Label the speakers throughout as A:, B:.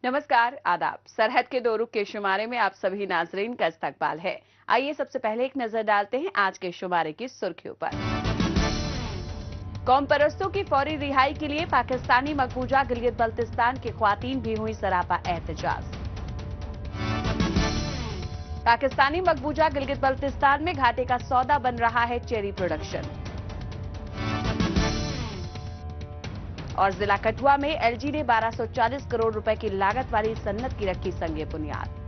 A: नमस्कार, आदाब। सरहद के दो रुख के शुमारे में आप सभी नाजरीन का इस्तकबाल है। आइए सबसे पहले एक नजर डालते हैं आज के शुमारे की सुर्खियों पर। कौम परस्तों की फौरी रिहाई के लिए पाकिस्तानी मकबूजा गिलगित बल्तिस्तान की ख्वातीन भी हुई सरापा एहतजाज। पाकिस्तानी मकबूजा गिलगित बल्तिस्तान में घाटे का सौदा बन रहा है चेरी प्रोडक्शन। और जिला कठुआ में एलजी ने 1240 करोड़ रुपए की लागत वाली सन्नत की रखी संगे बुनियाद।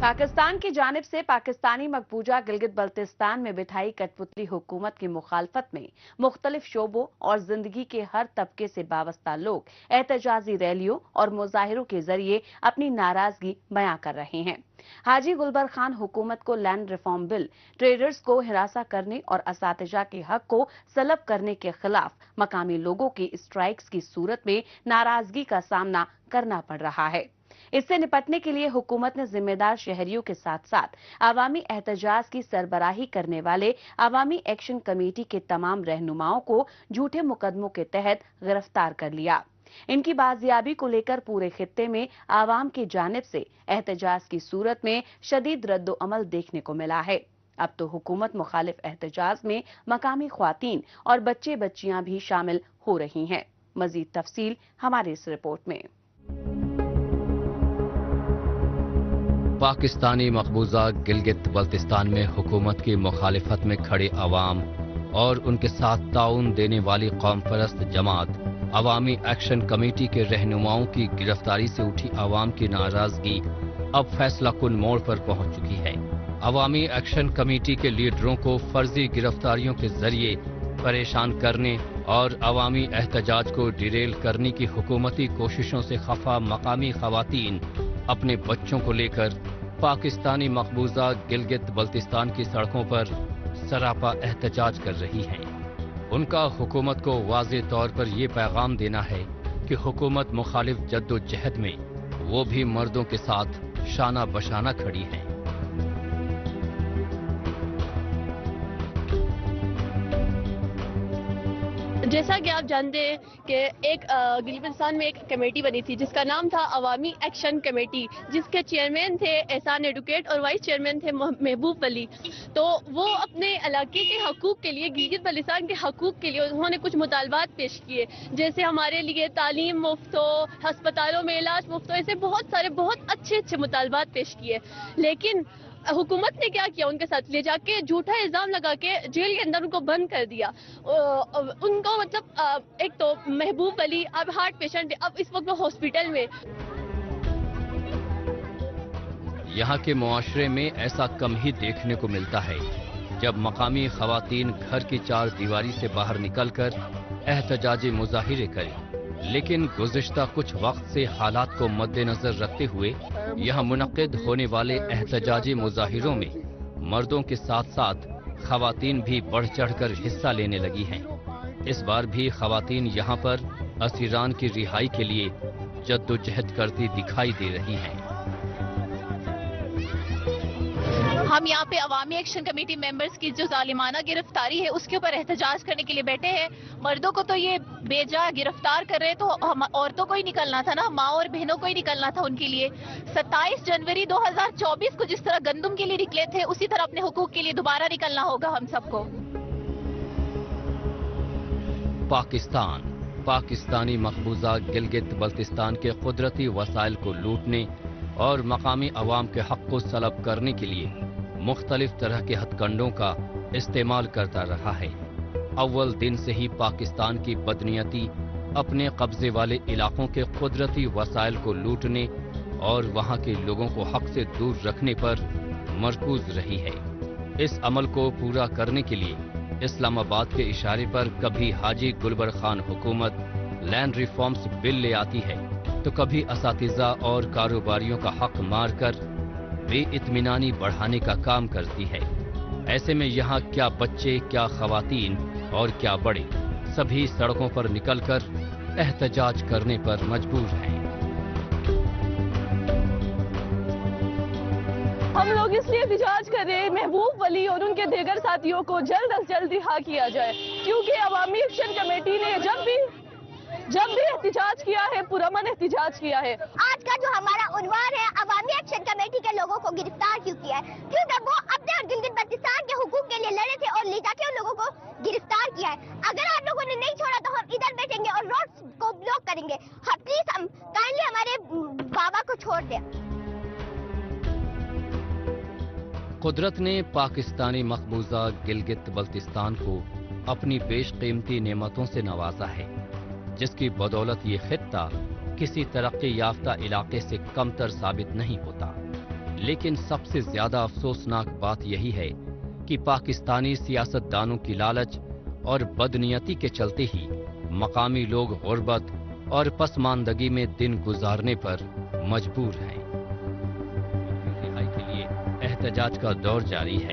A: पाकिस्तान की जानिब से पाकिस्तानी मकबूजा गिलगित बल्तिस्तान में बिठाई कठपुतली हुकूमत की मुखालफत में मुख्तलिफ शोबों और जिंदगी के हर तबके से वाबस्ता लोग एहतजाजी रैलियों और मुजाहिरों के जरिए अपनी नाराजगी बयां कर रहे हैं। हाजी गुलबर खान हुकूमत को लैंड रिफॉर्म बिल, ट्रेडर्स को हिरासा करने और असातिजा के हक को सलब करने के खिलाफ मकामी लोगों की स्ट्राइक्स की सूरत में नाराजगी का सामना करना पड़ रहा है। इससे निपटने के लिए हुकूमत ने जिम्मेदार शहरियों के साथ साथ आवामी एहतजाज की सरबराही करने वाले आवामी एक्शन कमेटी के तमाम रहनुमाओं को झूठे मुकदमों के तहत गिरफ्तार कर लिया। इनकी बाजियाबी को लेकर पूरे खित्ते में आवाम की जानिब से एहतजाज की सूरत में शदीद रद्दो अमल देखने को मिला है। अब तो हुकूमत मुखालिफ एहतजाज में मकामी ख्वातीन और बच्चे बच्चियां भी शामिल हो रही हैं। मजीद तफसील हमारी इस रिपोर्ट में।
B: पाकिस्तानी मकबूजा गिलगित बल्तिस्तान में हुकूमत की मुखालिफत में खड़े अवाम और उनके साथ ताउन देने वाली कौम परस्त जमात अवामी एक्शन कमेटी के रहनुमाओं की गिरफ्तारी से उठी अवाम की नाराजगी अब फैसला कुन मोड़ पर पहुंच चुकी है। अवामी एक्शन कमेटी के लीडरों को फर्जी गिरफ्तारियों के जरिए परेशान करने और अवामी एहतजाज को डिरेल करने की हुकूमती कोशिशों से खफा मकामी खवातीन अपने बच्चों को लेकर पाकिस्तानी मकबूजा गिलगित बल्तिस्तान की सड़कों पर सरापा एहतजाज कर रही हैं। उनका हुकूमत को वाज़ेह तौर पर यह पैगाम देना है कि हुकूमत मुखालिफ जद्दोजहद में वो भी मर्दों के साथ शाना बशाना खड़ी हैं।
C: जैसा कि आप जानते हैं कि एक गिलगित में एक कमेटी बनी थी जिसका नाम था अवामी एक्शन कमेटी, जिसके चेयरमैन थे एहसान एडवोकेट और वाइस चेयरमैन थे महबूब वली। तो वो अपने इलाके के हकूक के लिए, गिलगित बल्तिस्तान के हकूक के लिए उन्होंने कुछ मुतालबात पेश किए, जैसे हमारे लिए तालीम मुफ्त हो, अस्पतालों में इलाज मुफ्त हो, ऐसे बहुत सारे बहुत अच्छे मुतालबात पेश किए। लेकिन हुकूमत ने क्या किया, उनके साथ ले जाके झूठा इल्जाम लगा के जेल के अंदर उनको बंद कर दिया। उनको मतलब एक तो महबूब वली अब हार्ट पेशेंट है, अब इस वक्त वो हॉस्पिटल में।
B: यहाँ के मुआशरे में ऐसा कम ही देखने को मिलता है जब मकामी खवातीन घर की चार दीवारी से बाहर निकलकर एहतजाजी मुजाहिरे करें। लेकिन गुज़िश्ता कुछ वक्त से हालात को मद्देनजर रखते हुए यहाँ मुनक्किद होने वाले एहतजाजी मुजाहिरों में मर्दों के साथ साथ खवातीन भी बढ़ चढ़कर हिस्सा लेने लगी हैं। इस बार भी खवातीन यहाँ पर असीरान की रिहाई के लिए जद्दोजहद करती दिखाई दे रही हैं।
D: हम यहाँ पे अवामी एक्शन कमेटी मेंबर्स की जो जालिमाना गिरफ्तारी है उसके ऊपर एहतजाज करने के लिए बैठे हैं। मर्दों को तो ये बेजा गिरफ्तार कर रहे हैं, तो हम औरतों को ही निकलना था ना, माँ और बहनों को ही निकलना था उनके लिए। 27 जनवरी 2024 को जिस तरह गंदम के लिए निकले थे उसी तरह अपने हुकूक के लिए दोबारा निकलना होगा हम सबको।
B: पाकिस्तानी मकबूजा गिलगित बल्तिस्तान के कुदरती वसाइल को लूटने और मकामी अवाम के हक को सलब करने के लिए मुख्तलिफ तरह के हथकंडों का इस्तेमाल करता रहा है। अव्वल दिन से ही पाकिस्तान की बदनीयती अपने कब्जे वाले इलाकों के कुदरती वसाइल को लूटने और वहां के लोगों को हक से दूर रखने पर मरकूज रही है। इस अमल को पूरा करने के लिए इस्लामाबाद के इशारे पर कभी हाजी गुलबर खान हुकूमत लैंड रिफॉर्म्स बिल ले आती है तो कभी असातिज़ा और कारोबारियों का हक मारकर बेइत्मीनानी बढ़ाने का काम करती है। ऐसे में यहाँ क्या बच्चे, क्या खवातीन और क्या बड़े सभी सड़कों पर निकलकर एहतजाज करने पर मजबूर हैं।
C: ہم لوگ اس لیے احتجاج کر رہے ہیں محبوب ولی اور ان کے دیگر ساتھیوں کو جلد از جلد رہا کیا جائے، کیونکہ عوامی ایکشن کمیٹی نے جب بھی احتجاج کیا ہے پرامن احتجاج کیا ہے۔
E: آج کا جو ہمارا عنوان ہے عوامی ایکشن کمیٹی کے لوگوں کو گرفتار کیوں کیا ہے، کیونکہ وہ اپنے اور گلگت بلتستان کے حقوق کے لیے لڑے تھے اور لے جا کے ان لوگوں کو گرفتار کیا ہے۔ اگر آپ لوگوں نے نہیں چھوڑا تو ہم ادھر بیٹھیں گے اور روڈ کو بلاک کریں گے۔ پلیز ہم کائنڈلی ہمارے بابا کو چھوڑ دیں۔
B: قدرت نے پاکستانی مقبوضہ گلگت بلتستان کو اپنی بیش قیمتی نعمتوں سے نوازا ہے، جس کی بدولت یہ خطہ کسی ترقی یافتہ علاقے سے کمتر ثابت نہیں ہوتا۔ لیکن سب سے زیادہ افسوسناک بات یہی ہے کہ پاکستانی سیاستدانوں کی لالچ اور بدنیتی کے چلتے ہی مقامی لوگ غربت اور پسماندگی میں دن گزارنے پر مجبور ہیں۔ رہائی کے لیے احتجاج کا دور جاری ہے۔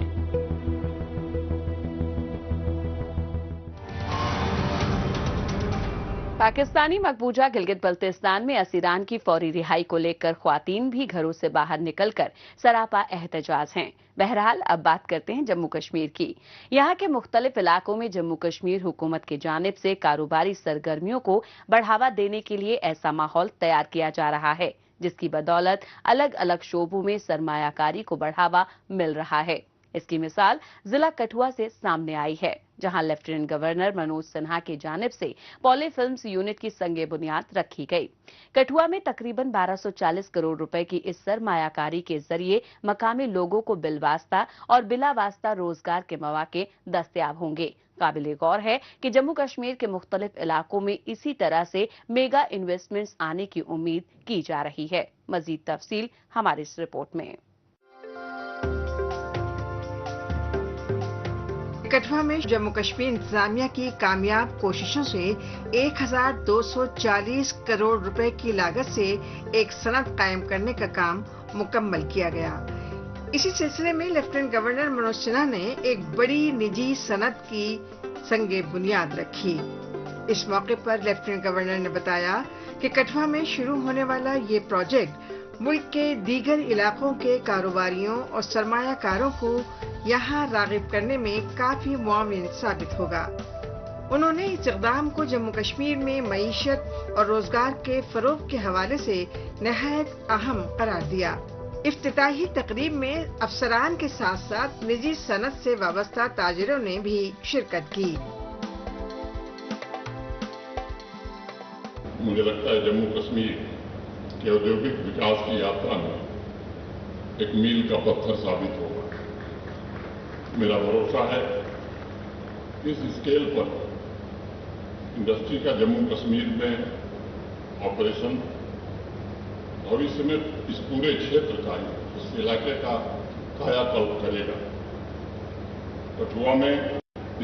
A: پاکستانی مقبوضہ گلگت بلتستان میں اسیران کی فوری رہائی کو لے کر خواتین بھی گھروں سے باہر نکل کر سراپا احتجاج ہیں۔ بہرحال اب بات کرتے ہیں جموں کشمیر کی۔ یہاں کے مختلف علاقوں میں جموں کشمیر حکومت کی جانب سے کاروباری سرگرمیوں کو بڑھاوا دینے کے لیے ایسا ماحول تیار کیا جا رہا ہے جس کی بدولت الگ الگ شعبوں میں سرمایہ کاری کو بڑھاوا مل رہا ہے۔ اس کی مثال ضلع کٹھوعہ سے سامنے آئی ہے، جہاں لیفٹیننٹ گورنر منوج سنہا کی جانب سے پولی فلمز یونٹ کی سنگ بنیاد رکھی گئی۔ کٹھوعہ میں تقریباً 1240 کروڑ روپے کی اس سرمایہ کاری کے ذریعے مقامی لوگوں کو بالواسطہ اور بلا واسطہ روزگار کے مواقع دستیاب ہوں گے۔ قابل غور ہے کہ جموں کشمیر کے مختلف علاقوں میں اسی طرح سے میگا انویسٹمنٹس آنے کی امید کی جا رہی ہے۔ مزید تفصیل ہماری اس رپورٹ میں۔
F: کٹھوعہ میں جموں کشمیر انتظامیہ کی کامیاب کوششوں سے 1240 کروڑ روپے کی لاگت سے ایک صنعت قائم کرنے کا کام مکمل کیا گیا۔ اسی سلسلے میں لیفٹیننٹ گورنر منوج سنہا نے ایک بڑی نجی صنعت کی سنگ بنیاد رکھی۔ اس موقع پر لیفٹیننٹ گورنر نے بتایا کہ کٹھوعہ میں شروع ہونے والا یہ پروجیکٹ ملک کے دیگر علاقوں کے کاروباریوں اور سرمایہ کاروں کو یہاں راغب کرنے میں کافی معاون ثابت ہوگا۔ انہوں نے اس اقدام کو جموں کشمیر میں معیشت اور روزگار کے فروغ کے حوالے سے نہایت اہم قرار دیا۔ افتتاحی تقریب میں افسران کے ساتھ ساتھ نجی صنعت سے وابستہ تاجروں نے بھی شرکت کی۔
G: مجھے لگتا ہے جموں کشمیر کے ادیوگک وکاس کی یاترا میں ایک میل کا پتھر ثابت ہوگا۔ میرا بھروسہ ہے کہ اس اسکیل پر انڈسٹری کا جموں کشمیر میں آپریشن بھوشیہ میں اس پورے چھیتر کا اس علاقے کا کایا کلپ کرے گا۔ کٹھوعہ میں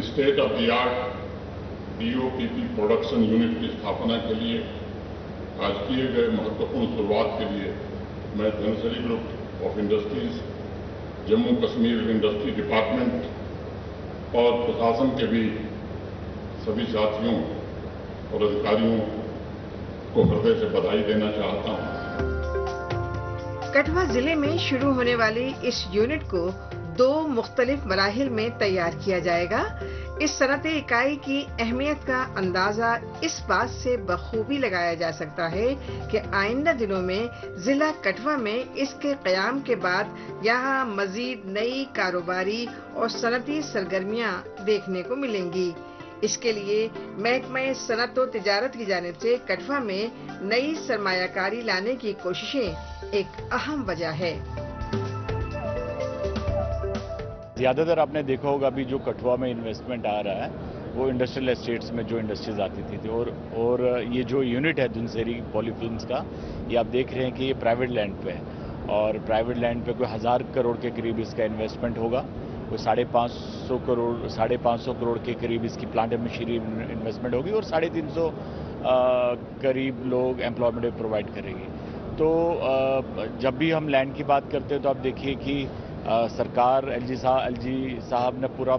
G: state of the art DOPP production unit کی استھاپنا کے لیے آج کیے گئے مہتوپورن شروعات کے لیے میں Dhansri group of industries, Jammu Kashmir industry department اور پرشاسن کے بھی سبھی ساتھیوں اور ادھیکاریوں کو ہردے سے بدھائی دینا چاہتا ہوں۔
F: کٹھوعہ ضلع میں شروع ہونے والی اس یونٹ کو 2 مختلف مراحل میں تیار کیا جائے گا۔ اس صنعتی اکائی کی اہمیت کا اندازہ اس بات سے بخوبی لگایا جا سکتا ہے کہ آئندہ دنوں میں ضلع کٹھوعہ میں اس کے قیام کے بعد یہاں مزید نئی کاروباری اور صنعتی سرگرمیاں دیکھنے کو ملیں گی۔ اس کے لیے محکمہ صنعت و تجارت کی جانب سے کٹھوعہ میں نئی سرمایہ کاری لانے کی کوششیں ایک اہم وجہ ہے۔
H: زیادہ تر آپ نے دیکھا ہوگا ابھی جو کٹھوعہ میں انویسٹمنٹ آ رہا ہے وہ انڈسٹریل اسٹیٹس میں جو انڈسٹریز آتی تھی اور یہ جو یونٹ ہے دھنسری پولی فلمز کا، یہ آپ دیکھ رہے ہیں کہ یہ پرائیویٹ لینڈ پہ ہے اور پرائیویٹ لینڈ پہ کوئی 1000 کروڑ کے قریب اس کا انویسٹمنٹ ہوگا۔ کوئی 550 کروڑ کے قریب اس کی پلانٹ اینڈ مشینری انویسٹمنٹ ہوگی اور 350 قریب لوگ ایمپلائمنٹ پرووائڈ کرے گی۔ تو جب بھی ہم لینڈ کی بات کرتے ہیں تو آپ دیکھیے کہ سرکار ایل جی صاحب نے پورا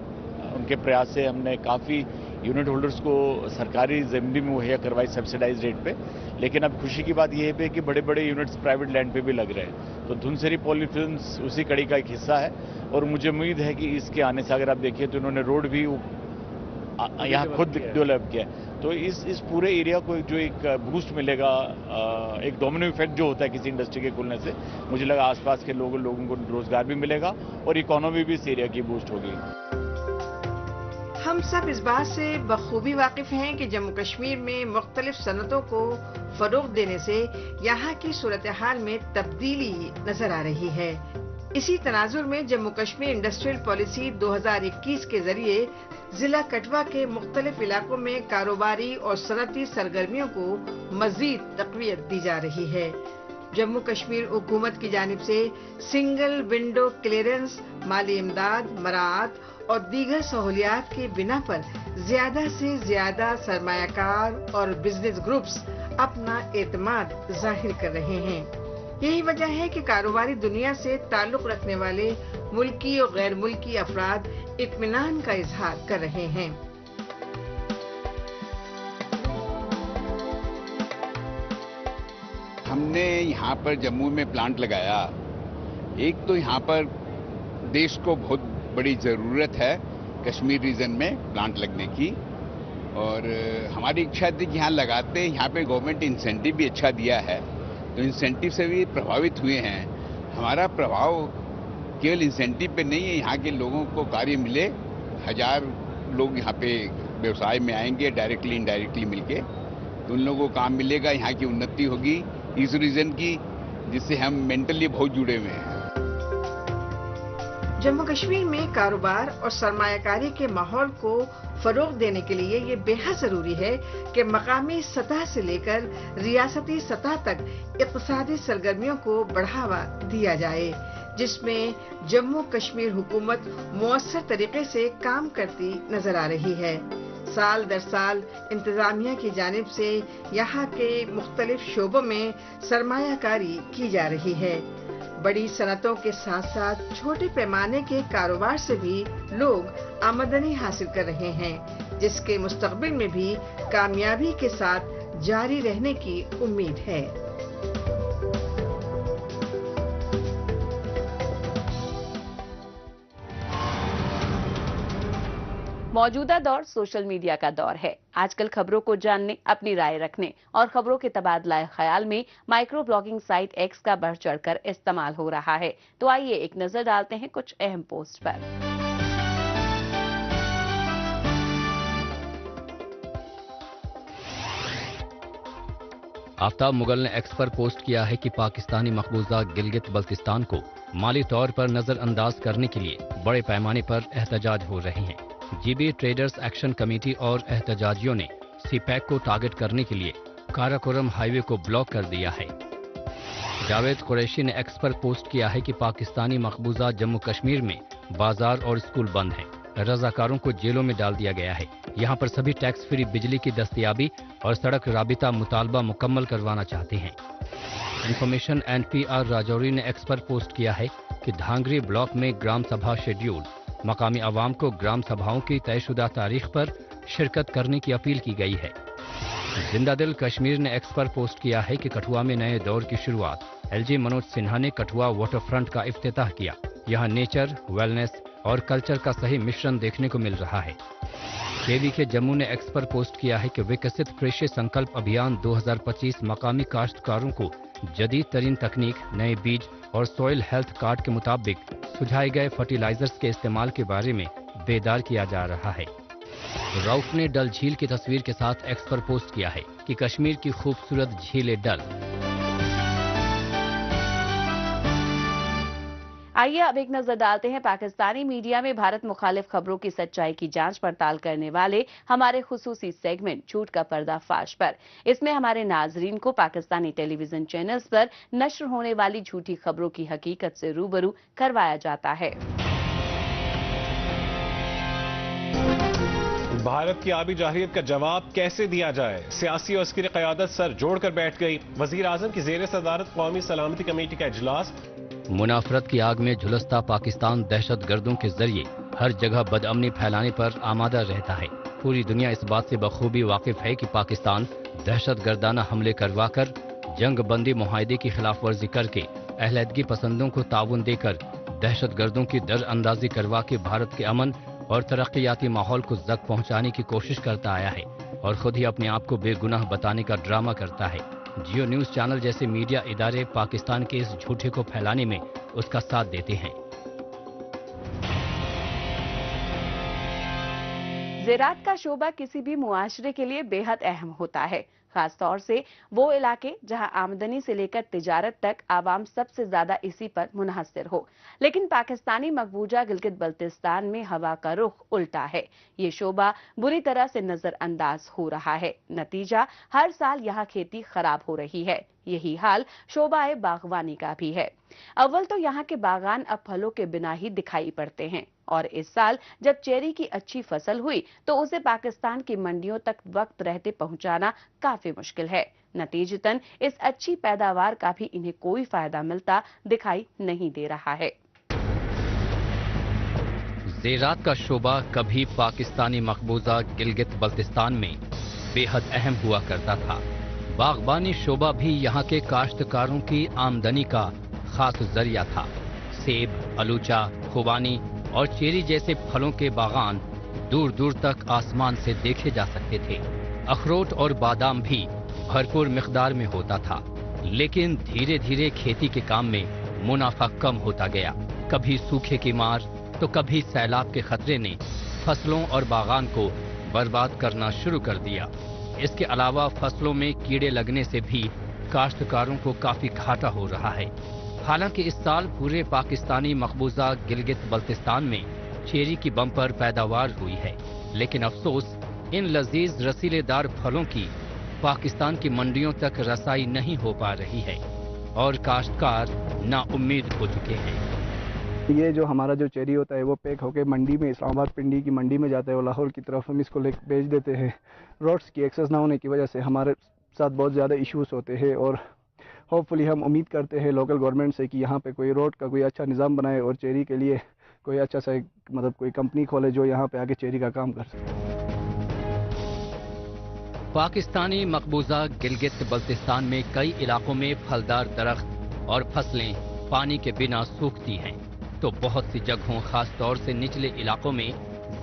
H: ان کے پریاس سے ہم نے کافی यूनिट होल्डर्स को सरकारी ज़मीन भी मुहैया करवाई सब्सिडाइज रेट पे, लेकिन अब खुशी की बात यह है कि बड़े बड़े यूनिट्स प्राइवेट लैंड पे भी लग रहे हैं। तो धुनसरी पॉलीफिल्म्स उसी कड़ी का एक हिस्सा है और मुझे उम्मीद है कि इसके आने से अगर आप देखिए तो उन्होंने रोड भी यहाँ खुद डेवलप किया है। तो इस पूरे एरिया को जो एक बूस्ट मिलेगा, एक डोमिनो इफेक्ट जो होता है किसी इंडस्ट्री के खुलने से, मुझे लगा आसपास के लोगों को रोजगार भी मिलेगा और इकोनॉमी भी इस एरिया की बूस्ट होगी।
F: हम सब इस बात से बखूबी वाकिफ हैं कि जम्मू कश्मीर में मुख्तलिफ सनतों को फरोग देने से यहाँ की सूरत हाल में तब्दीली नजर आ रही है। इसी तनाजुर में जम्मू कश्मीर इंडस्ट्रियल पॉलिसी 2021 के जरिए जिला कठुआ के मुख्तलिफ इलाकों में कारोबारी और सनती सरगर्मियों को मजीद तक़वियत दी जा रही है। जम्मू कश्मीर हुकूमत की जानिब से सिंगल विंडो क्लियरेंस, माली इमदाद, मराआत और दीगर सहूलियात की बिना पर ज्यादा से ज्यादा सरमायाकार और बिजनेस ग्रुप्स अपना एतमाद जाहिर कर रहे हैं। यही वजह है कि कारोबारी दुनिया से ताल्लुक रखने वाले मुल्की और गैर मुल्की अफराद इत्मीनान का इजहार कर रहे हैं।
I: हमने यहाँ पर जम्मू में प्लांट लगाया। एक तो यहाँ पर देश को बहुत बड़ी ज़रूरत है कश्मीर रीजन में प्लांट लगने की, और हमारी इच्छा थी कि यहाँ लगाते, यहाँ पे गवर्नमेंट इंसेंटिव भी अच्छा दिया है, तो इंसेंटिव से भी प्रभावित हुए हैं। हमारा प्रभाव केवल इंसेंटिव पे नहीं है, यहाँ के लोगों को कार्य मिले, 1000 लोग यहाँ पे व्यवसाय में आएंगे डायरेक्टली इनडायरेक्टली मिलके, तो उन लोगों को काम मिलेगा, यहाँ की उन्नति होगी इस रीजन की, जिससे हम मेंटली बहुत जुड़े हुए हैं।
F: जम्मू कश्मीर में कारोबार और सरमायाकारी के माहौल को फरोग देने के लिए ये बेहद जरूरी है कि मकामी सतह से लेकर रियासती सतह तक इक़्तिसादी सरगर्मियों को बढ़ावा दिया जाए, जिसमें जम्मू कश्मीर हुकूमत मुअस्सर तरीके से काम करती नजर आ रही है। साल दर साल इंतजामिया की जानिब से यहाँ के मुख्तलिफ शोबों में सरमायाकारी की जा रही है। बड़ी सनतों के साथ साथ छोटे पैमाने के कारोबार से भी लोग आमदनी हासिल कर रहे हैं, जिसके मुस्तकबिल में भी कामयाबी के साथ जारी रहने की उम्मीद है।
A: मौजूदा दौर सोशल मीडिया का दौर है। आजकल खबरों को जानने, अपनी राय रखने और खबरों के तबादला ख्याल में माइक्रो ब्लॉगिंग साइट एक्स का बढ़ चढ़कर इस्तेमाल हो रहा है। तो आइए एक नजर डालते हैं कुछ अहम पोस्ट पर।
B: आफ्ताब मुगल ने एक्स पर पोस्ट किया है कि पाकिस्तानी मकबूजा गिलगित बल्तिस्तान को माली तौर पर नजरअंदाज करने के लिए बड़े पैमाने पर एहतजाज हो रहे हैं। जीबी ट्रेडर्स एक्शन कमेटी और एहतजाजियों ने सीपैक को टारगेट करने के लिए काराकोरम हाईवे को ब्लॉक कर दिया है। जावेद कुरैशी ने एक्स पर पोस्ट किया है कि पाकिस्तानी मकबूजा जम्मू कश्मीर में बाजार और स्कूल बंद हैं। रजाकारों को जेलों में डाल दिया गया है। यहाँ पर सभी टैक्स फ्री बिजली की दस्तयाबी और सड़क राबिता मुतालबा मुकम्मल करवाना चाहते हैं। इंफॉर्मेशन NPR राजौरी ने एक्स पर पोस्ट किया है कि धांगरी ब्लॉक में ग्राम सभा शेड्यूल, मकामी आवाम को ग्राम सभाओं की तयशुदा तारीख पर शिरकत करने की अपील की गई है। जिंदा दिल कश्मीर ने एक्स पर पोस्ट किया है कि कठुआ में नए दौर की शुरुआत। LG मनोज सिन्हा ने कठुआ वाटर फ्रंट का इफ्तिताह किया। यहाँ नेचर, वेलनेस और कल्चर का सही मिश्रण देखने को मिल रहा है। KVK जम्मू ने एक्स पर पोस्ट किया है कि विकसित कृषि संकल्प अभियान 2025 मकामी काश्तकारों को जदीद तरीन तकनीक, नए बीज और सॉइल हेल्थ कार्ड के मुताबिक सुझाए गए फर्टिलाइजर्स के इस्तेमाल के बारे में बेदार किया जा रहा है। राउफ ने डल झील की तस्वीर के साथ एक्स पर पोस्ट किया है कि कश्मीर की खूबसूरत झील डल।
A: आइए अब एक नजर डालते हैं पाकिस्तानी मीडिया में भारत मुखालिफ खबरों की सच्चाई की जांच पड़ताल करने वाले हमारे खुसूसी सेगमेंट झूठ का पर्दाफाश पर। इसमें हमारे नाजरीन को पाकिस्तानी टेलीविजन चैनल्स पर नश्र होने वाली झूठी खबरों की हकीकत से रूबरू करवाया जाता है।
J: भारत की आबी जाहिलियत का जवाब कैसे दिया जाए? सियासी और अस्करी क़यादत सर जोड़कर बैठ गई। वजीर आजम की ज़ेर सदारत कौमी सलामती कमेटी का इजलास।
B: मुनाफरत की आग में झुलसता पाकिस्तान दहशत गर्दों के जरिए हर जगह बदअमनी फैलाने पर आमादा रहता है। पूरी दुनिया इस बात से बखूबी वाकिफ है कि पाकिस्तान दहशत गर्दाना हमले करवा कर, जंग बंदी मुआहदे की खिलाफ वर्जी करके, अहलैदगी पसंदों को ताउन देकर, दहशत गर्दों की दर अंदाजी करवा के भारत के अमन और तरक्याती माहौल को जख्म पहुंचाने की कोशिश करता आया है और खुद ही अपने आप को बेगुनाह बताने का ड्रामा करता है। जियो न्यूज चैनल जैसे मीडिया इदारे पाकिस्तान के इस झूठे को फैलाने में उसका साथ देते हैं।
A: ज़राअत का शोबा किसी भी मुआशरे के लिए बेहद अहम होता है, खास तौर से वो इलाके जहां आमदनी से लेकर तिजारत तक आवाम सबसे ज्यादा इसी पर मुनहसर हो। लेकिन पाकिस्तानी मकबूजा गिलगित बल्तिस्तान में हवा का रुख उल्टा है। ये शोबा बुरी तरह से नजरअंदाज हो रहा है। नतीजा, हर साल यहाँ खेती खराब हो रही है। यही हाल शोबाए बागवानी का भी है। अव्वल तो यहाँ के बागान अब फलों के बिना ही दिखाई पड़ते हैं और इस साल जब चेरी की अच्छी फसल हुई तो उसे पाकिस्तान की मंडियों तक वक्त रहते पहुंचाना काफी मुश्किल है। नतीजतन इस अच्छी पैदावार का भी इन्हें कोई फायदा मिलता दिखाई नहीं दे रहा है।
B: ज़राअत का शोबा कभी पाकिस्तानी मकबूजा गिलगित बल्तिस्तान में बेहद अहम हुआ करता था। बागबानी शोबा भी यहाँ के काश्तकारों की आमदनी का खास जरिया था। सेब, अलूचा, खुबानी और चेरी जैसे फलों के बागान दूर दूर तक आसमान से देखे जा सकते थे। अखरोट और बादाम भी भरपूर मिकदार में होता था। लेकिन धीरे धीरे खेती के काम में मुनाफा कम होता गया। कभी सूखे की मार तो कभी सैलाब के खतरे ने फसलों और बागान को बर्बाद करना शुरू कर दिया। इसके अलावा फसलों में कीड़े लगने से भी काश्तकारों को काफी घाटा हो रहा है। हालांकि इस साल पूरे पाकिस्तानी मकबूजा गिलगित बल्तिस्तान में चेरी की बम्पर पैदावार हुई है, लेकिन अफसोस इन लजीज रसीलेदार फलों की पाकिस्तान की मंडियों तक रसाई नहीं हो पा रही है और काश्तकार नाउम्मीद हो चुके हैं।
K: ये जो हमारा जो चेरी होता है वो पैक होकर मंडी में, इस्लामाबाद पिंडी की मंडी में जाता है और लाहौर की तरफ हम इसको लेकर भेज देते हैं। रोड्स की एक्सेस ना होने की वजह से हमारे साथ बहुत ज़्यादा इश्यूज होते हैं और होपफुली हम उम्मीद करते हैं लोकल गवर्नमेंट से कि यहाँ पे कोई रोड का कोई अच्छा निज़ाम बनाए और चेरी के लिए कोई अच्छा सा मतलब कोई कंपनी खोले जो यहाँ पे आके चेरी का काम कर सके।
B: पाकिस्तानी मकबूजा गिलगित बल्तिस्तान में कई इलाकों में फलदार दरख्त और फसलें पानी के बिना सूखती हैं, तो बहुत सी जगहों खास तौर से निचले इलाकों में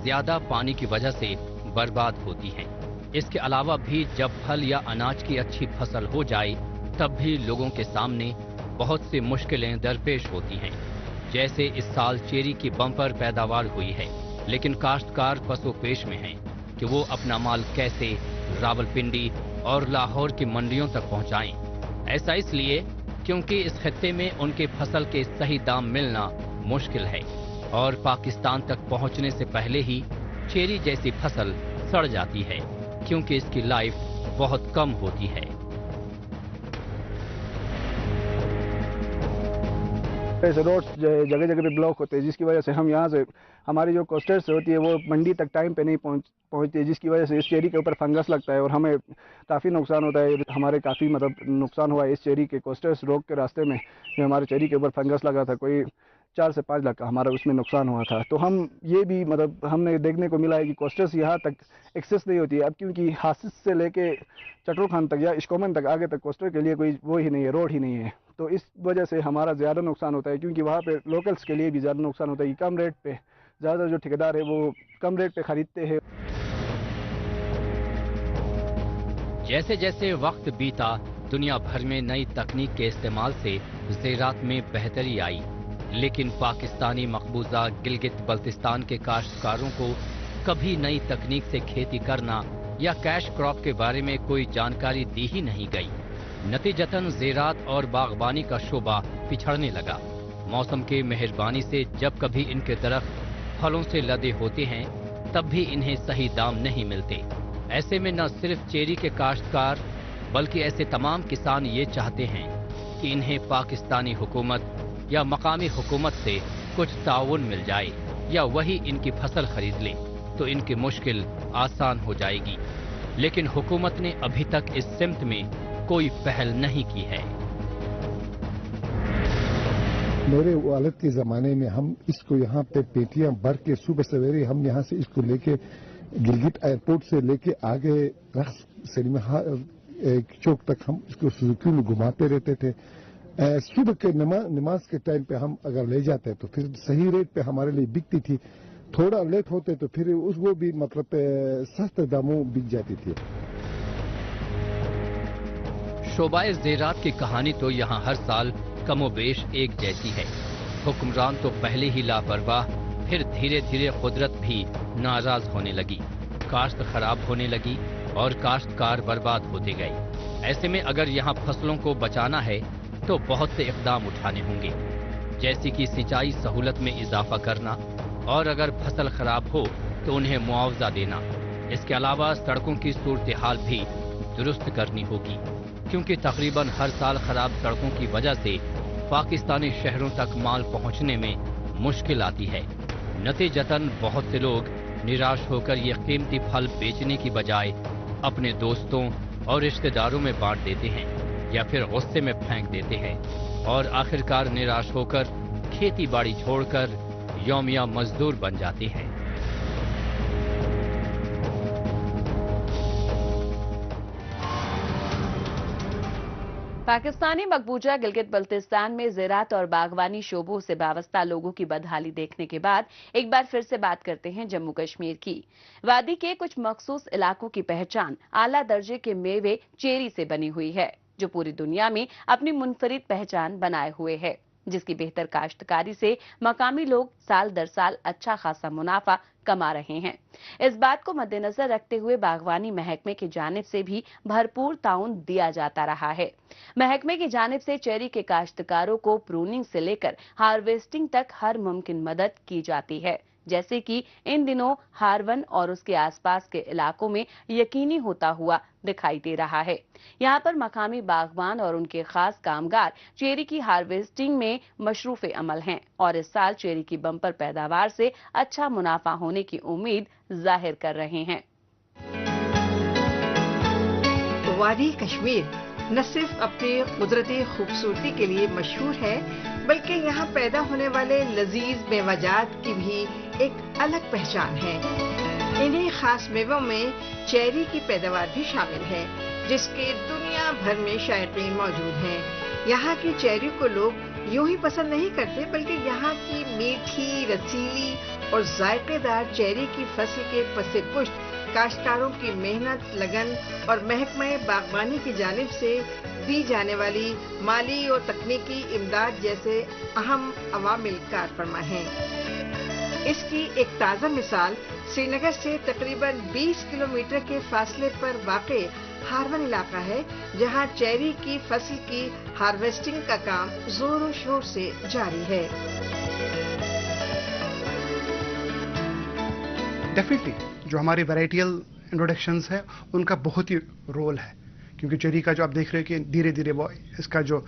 B: ज्यादा पानी की वजह से बर्बाद होती हैं। इसके अलावा भी जब फल या अनाज की अच्छी फसल हो जाए तब भी लोगों के सामने बहुत सी मुश्किलें दरपेश होती हैं। जैसे इस साल चेरी की बम्पर पैदावार हुई है, लेकिन काश्तकार पसोपेश में हैं कि वो अपना माल कैसे रावलपिंडी और लाहौर की मंडियों तक पहुंचाएं। ऐसा इसलिए क्योंकि इस खित्ते में उनके फसल के सही दाम मिलना मुश्किल है और पाकिस्तान तक पहुंचने से पहले ही चेरी जैसी फसल सड़ जाती है क्योंकि इसकी लाइफ बहुत कम होती है।
K: ऐसे रोड्स जो है जगह जगह पे ब्लॉक होते हैं, जिसकी वजह से हम यहाँ से हमारी जो कोस्टर्स होती है वो मंडी तक टाइम पे नहीं पहुँचती है, जिसकी वजह से इस चेरी के ऊपर फंगस लगता है और हमें काफ़ी नुकसान होता है। हमारे काफ़ी मतलब नुकसान हुआ है इस चेरी के कोस्टर्स रोड के रास्ते में। जो हमारे चेरी के ऊपर फंगस लगा था, कोई 4 से 5 लाख का हमारा उसमें नुकसान हुआ था। तो हम ये भी मतलब हमने देखने को मिला है कि कोस्टर्स यहाँ तक एक्सेस नहीं होती है अब, क्योंकि हासिस से लेके चटोल खान तक या इश्कोमन तक आगे तक कोस्टर के लिए कोई वो ही नहीं है, रोड ही नहीं है। तो इस वजह से हमारा ज़्यादा नुकसान होता है, क्योंकि वहाँ पे लोकल्स के लिए भी ज़्यादा नुकसान होता है कि कम रेट पे ज़्यादा जो ठेकेदार है वो कम रेट पे खरीदते हैं।
B: जैसे जैसे वक्त बीता, दुनिया भर में नई तकनीक के इस्तेमाल से ज़राअत में बेहतरी आई, लेकिन पाकिस्तानी मकबूजा गिलगित बल्तिस्तान के काश्तकारों को कभी नई तकनीक से खेती करना या कैश क्रॉप के बारे में कोई जानकारी दी ही नहीं गई। नतीजतन ज़राअत और बागबानी का शोबा पिछड़ने लगा। मौसम के मेहरबानी से जब कभी इनके दरख्त फलों से लदे होते हैं तब भी इन्हें सही दाम नहीं मिलते। ऐसे में न सिर्फ चेरी के काश्तकार बल्कि ऐसे तमाम किसान ये चाहते हैं कि इन्हें पाकिस्तानी हुकूमत या मकामी हुकूमत से कुछ ताउन मिल जाए या वही इनकी फसल खरीद ले तो इनकी मुश्किल आसान हो जाएगी। लेकिन हुकूमत ने अभी तक इस सिमत में कोई पहल नहीं की है।
L: मेरे वालिद के ज़माने में हम इसको यहाँ पे पेटियां भर के सुबह सवेरे हम यहाँ से इसको लेके गिलगित एयरपोर्ट से लेके आगे रक्स सिनेमा चौक तक हम इसको सुजुकी में घुमाते रहते थे। सुबह के नमाज के टाइम पे हम अगर ले जाते तो फिर सही रेट पे हमारे लिए बिकती थी, थोड़ा लेट होते तो फिर उसको भी मतलब सस्ते दामों बिक जाती थी।
B: शोबाए ज़ेरात की कहानी तो यहाँ हर साल कमोबेश एक जैसी है। हुक्मरान तो पहले ही लापरवाह, फिर धीरे धीरे कुदरत भी नाराज होने लगी, काश्त खराब होने लगी और काश्तकार बर्बाद होते गए। ऐसे में अगर यहाँ फसलों को बचाना है तो बहुत से इक़दाम उठाने होंगे, जैसे कि सिंचाई सहूलत में इजाफा करना और अगर फसल खराब हो तो उन्हें मुआवजा देना। इसके अलावा सड़कों की सूरत हाल भी दुरुस्त करनी होगी, क्योंकि तकरीबन हर साल खराब सड़कों की वजह से पाकिस्तानी शहरों तक माल पहुंचने में मुश्किल आती है। नतीजतन बहुत से लोग निराश होकर ये कीमती फल बेचने की बजाय अपने दोस्तों और रिश्तेदारों में बांट देते हैं या फिर गुस्से में फेंक देते हैं और आखिरकार निराश होकर खेती बाड़ी छोड़कर यौमिया मजदूर बन जाते हैं।
A: पाकिस्तानी मकबूजा गिलगित बल्तिस्तान में ज़राअत और बागवानी शोबों से वाबस्ता लोगों की बदहाली देखने के बाद एक बार फिर से बात करते हैं जम्मू कश्मीर की। वादी के कुछ मखसूस इलाकों की पहचान आला दर्जे के मेवे चेरी से बनी हुई है, जो पूरी दुनिया में अपनी मुनफरिद पहचान बनाए हुए है, जिसकी बेहतर काश्तकारी से मकामी लोग साल दर साल अच्छा खासा मुनाफा कमा रहे हैं। इस बात को मद्देनजर रखते हुए बागवानी महकमे की जानिब से भी भरपूर ताउन दिया जाता रहा है। महकमे की जानिब से चेरी के काश्तकारों को प्रूनिंग से लेकर हार्वेस्टिंग तक हर मुमकिन मदद की जाती है, जैसे कि इन दिनों हारवन और उसके आसपास के इलाकों में यकीनी होता हुआ दिखाई दे रहा है। यहाँ पर मकामी बागबान और उनके खास कामगार चेरी की हार्वेस्टिंग में मशरूफ़े अमल हैं और इस साल चेरी की बम्पर पैदावार से अच्छा मुनाफा होने की उम्मीद जाहिर कर रहे हैं।
F: वादी कश्मीर न सिर्फ अपनी कुदरती खूबसूरती के लिए मशहूर है, बल्कि यहाँ पैदा होने वाले लजीज मेवाजात की भी एक अलग पहचान है। इन्हीं खास मेवों में चेरी की पैदावार भी शामिल है, जिसके दुनिया भर में शायकीन मौजूद हैं। यहाँ की चेरी को लोग यूं ही पसंद नहीं करते, बल्कि यहाँ की मीठी, रसीली और जायकेदार चेरी की फसल के पसे पुष्ट काश्तकारों की मेहनत, लगन और महकमे बागबानी की जानिब से दी जाने वाली माली और तकनीकी इमदाद जैसे अहम अवामिल कार फरमा हैं। इसकी एक ताज़ा मिसाल श्रीनगर से तकरीबन 20 किलोमीटर के फासले पर वाक़े हारवन इलाका है, जहां चेरी की फसल की हार्वेस्टिंग का काम जोरों शोर से जारी है।
M: डेफिनेटली जो हमारे वैराइटियल इंट्रोडक्शंस है उनका बहुत ही रोल है, क्योंकि चेरी का जो आप देख रहे हैं कि धीरे धीरे वो इसका जो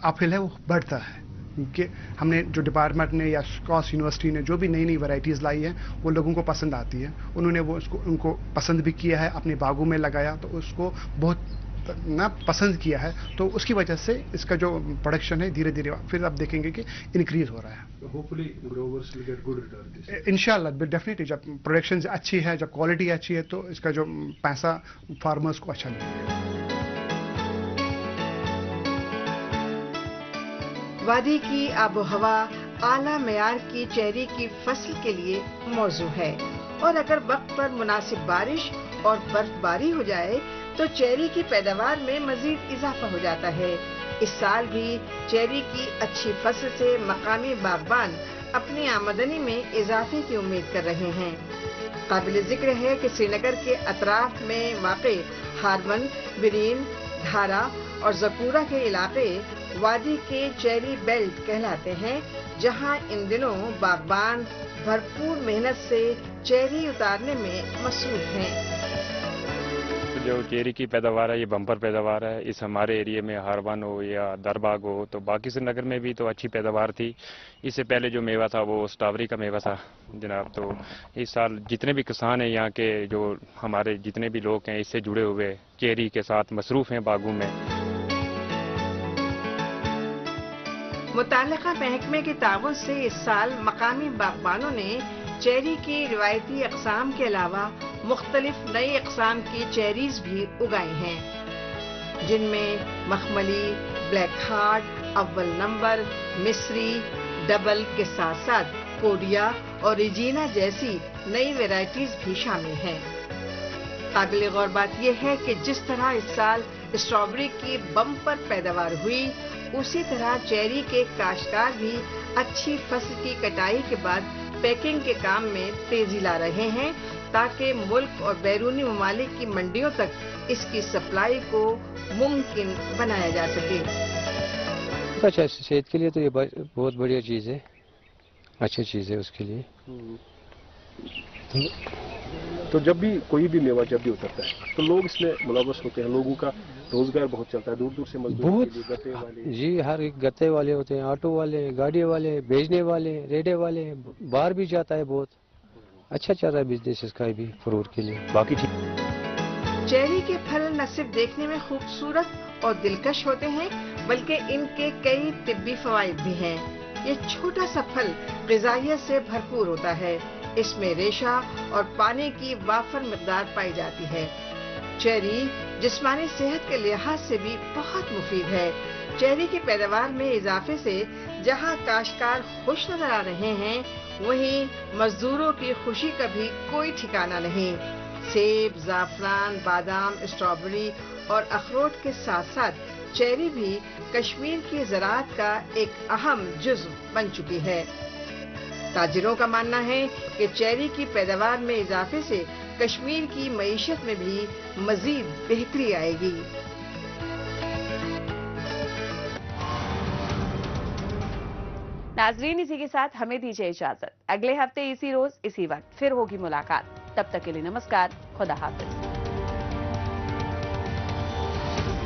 M: अपहिल है वो बढ़ता है, क्योंकि हमने जो डिपार्टमेंट ने या क्रॉस यूनिवर्सिटी ने जो भी नई नई वैराइटीज़ लाई है वो लोगों को पसंद आती है। उन्होंने वो उसको उनको पसंद भी किया है, अपने बागों में लगाया तो उसको बहुत ना पसंद किया है, तो उसकी वजह से इसका जो प्रोडक्शन है धीरे धीरे फिर आप देखेंगे कि इंक्रीज हो रहा है।
L: Hopefully growers will get good return.
M: इंशाल्लाह डेफिनेटली जब प्रोडक्शन अच्छी है, जब क्वालिटी अच्छी है, तो इसका जो पैसा फार्मर्स को अच्छा मिलेगा।
F: वादी की आबो हवा आला मेयार की चेरी की फसल के लिए मौजू है, और अगर वक्त पर मुनासिब बारिश और बर्फबारी हो जाए तो चेरी की पैदावार में मजीद इजाफा हो जाता है। इस साल भी चेरी की अच्छी फसल से मकामी बागबान अपनी आमदनी में इजाफे की उम्मीद कर रहे हैं। काबिल जिक्र है कि श्रीनगर के अतराफ में वाक़े हारवन, बिरीन, धारा और जकूरा के इलाके वादी के चेरी बेल्ट कहलाते हैं, जहां इन दिनों बागबान भरपूर मेहनत से चेरी उतारने में मसरूफ हैं।
N: जो चेरी की पैदावार है ये बम्पर पैदावार है। इस हमारे एरिया में हारवन हो या दरबाग हो, तो बाकी श्रीनगर में भी तो अच्छी पैदावार थी। इससे पहले जो मेवा था वो स्ट्रॉबेरी का मेवा था जनाब। तो इस साल जितने भी किसान हैं यहाँ के, जो हमारे जितने भी लोग हैं इससे जुड़े हुए चेरी के साथ मसरूफ हैं बागों में।
F: मुताल्लिका महकमे के ताउन से इस साल मकामी बागबानों ने चेरी की रिवायती अक़साम के अलावा मुख्तलिफ नई अक़साम की चेरीज भी उगाई हैं, जिनमें मखमली, ब्लैक हार्ट, अव्वल नंबर, मिस्री, डबल के साथ साथ कोडिया और रिजीना जैसी नई वैरायटीज भी शामिल हैं। काबिल गौर बात यह है कि जिस तरह इस साल स्ट्रॉबेरी की बम्पर पैदावार हुई, उसी तरह चेरी के काश्तकार भी अच्छी फसल की कटाई के बाद पैकिंग के काम में तेजी ला रहे हैं, ताकि मुल्क और बैरूनी ममालिक की मंडियों तक इसकी सप्लाई को मुमकिन बनाया जा सके।
O: अच्छा, सेहत के लिए तो ये बहुत बढ़िया चीज़ है, अच्छी चीज़ है उसके लिए।
P: तो जब भी कोई भी मेवा जब भी उतरता है तो लोग इसमें मुलव्वस होते हैं, लोगों का रोजगार बहुत चलता है, दूर दूर से मजदूर के लिए गत्ते वाले।
O: जी, हर एक गत्ते वाले होते हैं, ऑटो वाले, गाड़ी वाले, भेजने वाले, रेडे वाले, बाहर भी जाता है। बहुत अच्छा चल रहा है बिजनेस इसका भी फ्रूट के लिए।
P: बाकी
F: चेरी के फल न सिर्फ देखने में खूबसूरत और दिलकश होते हैं, बल्कि इनके कई तिब्बी फवाइद भी हैं। ये छोटा सा फल ग़िज़ाइयत से भरपूर होता है, इसमें रेशा और पानी की वाफर मिक़दार पाई जाती है। चेरी जिस्मानी सेहत के लिहाज से भी बहुत मुफीद है। चेरी की पैदावार में इजाफे से जहां काश्तकार खुश नजर आ रहे हैं, वहीं मजदूरों की खुशी का भी कोई ठिकाना नहीं। सेब, जाफरान, बादाम, स्ट्रॉबेरी और अखरोट के साथ साथ चेरी भी कश्मीर की ज़राअत का एक अहम जुज़्व बन चुकी है। ताजिरों का मानना है कि चेरी की पैदावार में इजाफे से कश्मीर की मईशत में भी मजीद बेहतरी आएगी।
A: नाजरीन, इसी के साथ हमें दीजिए इजाजत। अगले हफ्ते इसी रोज इसी वक्त फिर होगी मुलाकात। तब तक के लिए नमस्कार, खुदा हाफिज।